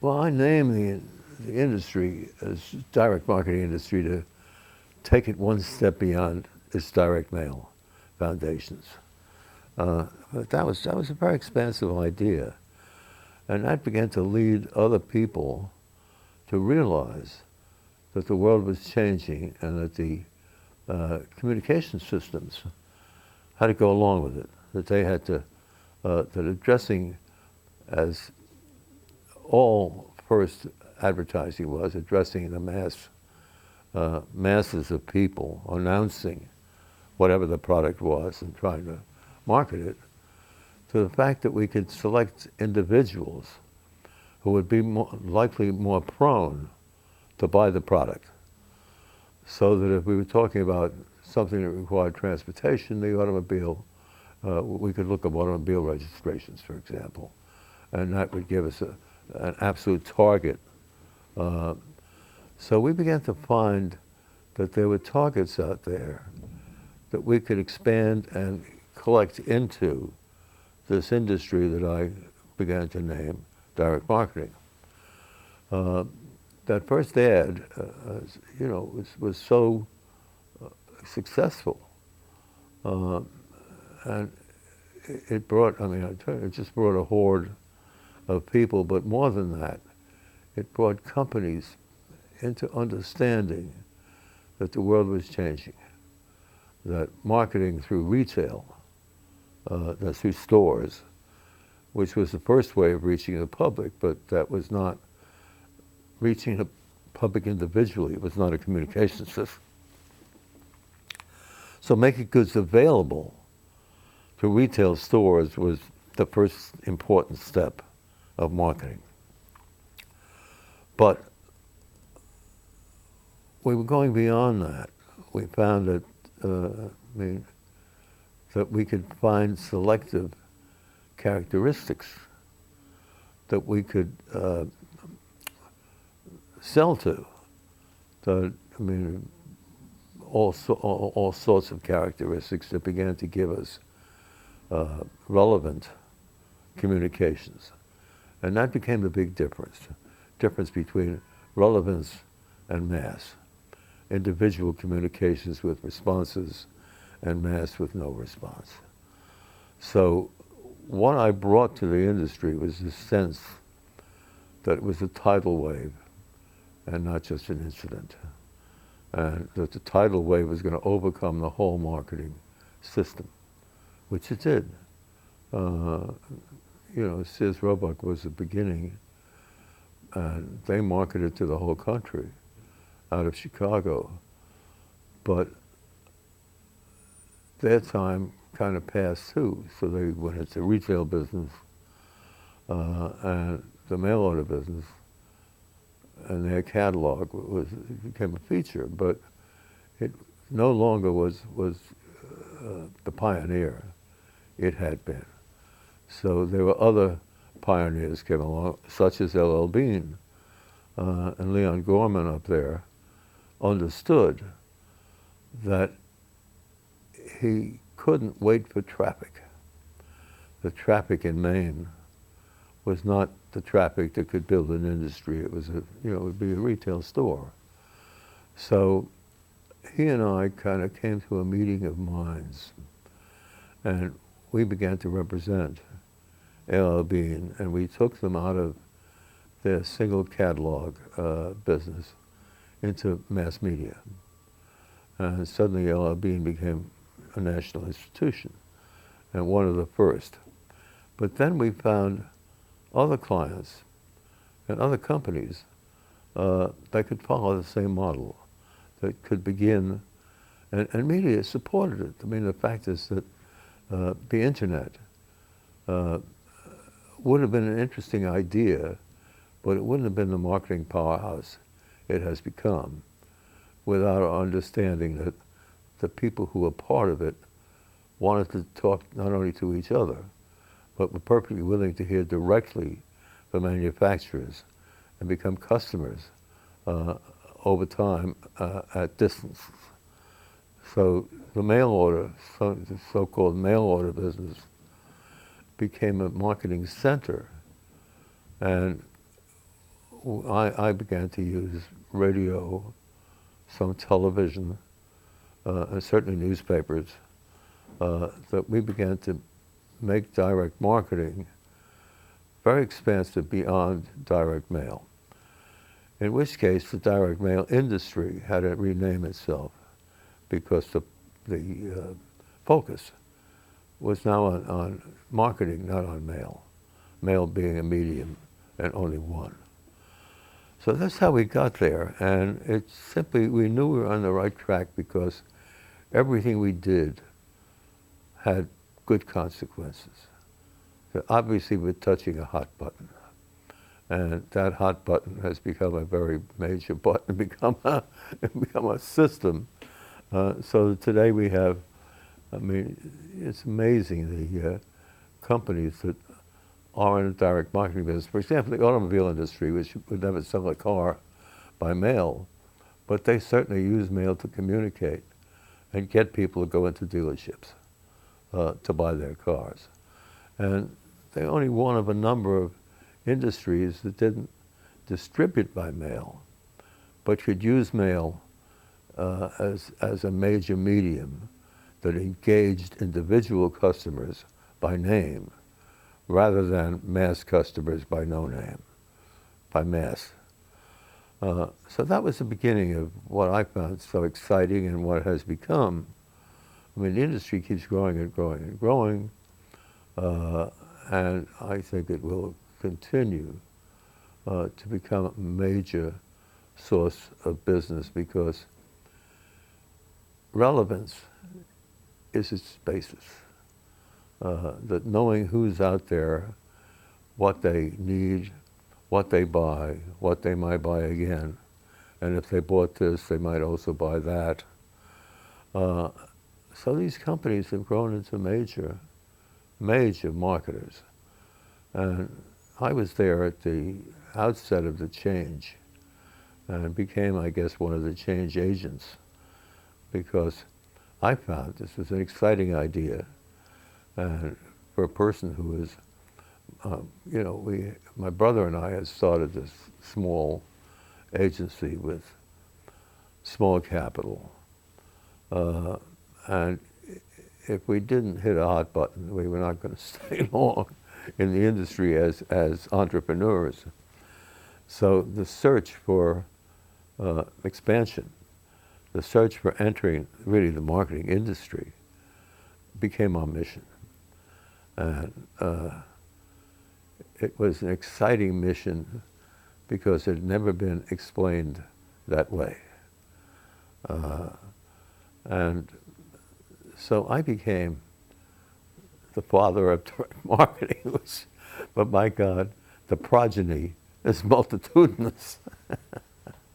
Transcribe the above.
Well, I named the industry as direct marketing industry to take it one step beyond its direct mail foundations. But that was a very expansive idea, and that began to lead other people to realize that the world was changing and that the communication systems had to go along with it. That they had to that addressing as all first advertising was addressing the masses of people, announcing whatever the product was and trying to market it, to the fact that we could select individuals who would be likely more prone to buy the product. So that if we were talking about something that required transportation, the automobile, we could look at automobile registrations, for example, and that would give us an absolute target. So we began to find that there were targets out there that we could expand and collect into this industry that I began to name direct marketing. That first ad, was so successful, and it brought, it just brought a horde of people, but more than that, it brought companies into understanding that the world was changing, that marketing through retail, through stores, which was the first way of reaching the public, but that was not reaching the public individually. It was not a communication system. So making goods available to retail stores was the first important step of marketing. But we were going beyond that. We found that that we could find selective characteristics that we could sell to. All sorts of characteristics that began to give us relevant communications. And that became the big difference between relevance and mass. Individual communications with responses and mass with no response. So what I brought to the industry was this sense that it was a tidal wave and not just an incident. And that the tidal wave was going to overcome the whole marketing system, which it did. Sears Roebuck was the beginning, and they marketed to the whole country out of Chicago. But their time kind of passed too, so they went into retail business and the mail order business, and their catalog became a feature, but it no longer was the pioneer it had been. So there were other pioneers came along, such as L.L. Bean, and Leon Gorman up there understood that he couldn't wait for traffic. The traffic in Maine was not the traffic that could build an industry. It was it would be a retail store. So he and I kind of came to a meeting of minds, and we began to represent L.L. Bean, and we took them out of their single catalog business into mass media. And suddenly L.L. Bean became a national institution, and one of the first. But then we found other clients and other companies that could follow the same model, that could begin, and media supported it. The fact is that the internet would have been an interesting idea, but it wouldn't have been the marketing powerhouse it has become without our understanding that the people who were part of it wanted to talk not only to each other, but were perfectly willing to hear directly from manufacturers and become customers over time at distance. So the mail order, the so-called mail order business, became a marketing center. And I began to use radio, some television, and certainly newspapers, that we began to make direct marketing very expansive beyond direct mail. In which case, the direct mail industry had to rename itself because the focus was now on marketing, not on mail. Mail being a medium and only one. So that's how we got there, and it's simply, we knew we were on the right track because everything we did had good consequences. So obviously we're touching a hot button, and that hot button has become a very major button, become a system. So today we have, I mean, it's amazing the companies that are in a direct marketing business. For example, the automobile industry, which would never sell a car by mail, but they certainly use mail to communicate and get people to go into dealerships to buy their cars. And they're only one of a number of industries that didn't distribute by mail, but could use mail as a major medium that engaged individual customers by name, rather than mass customers by no name, by mass. So that was the beginning of what I found so exciting and what has become. I mean, the industry keeps growing and growing and growing, and I think it will continue to become a major source of business because relevance is its basis. That knowing who's out there, what they need, what they buy, what they might buy again, and if they bought this, they might also buy that. So these companies have grown into major marketers. And I was there at the outset of the change and became, I guess, one of the change agents because I found this was an exciting idea. And for a person who is, you know, my brother and I had started this small agency with small capital. And if we didn't hit a hot button, we were not going to stay long in the industry as entrepreneurs. So the search for expansion, the search for entering really the marketing industry became our mission. And it was an exciting mission because it had never been explained that way. And so I became the father of direct marketing, but my God, the progeny is multitudinous.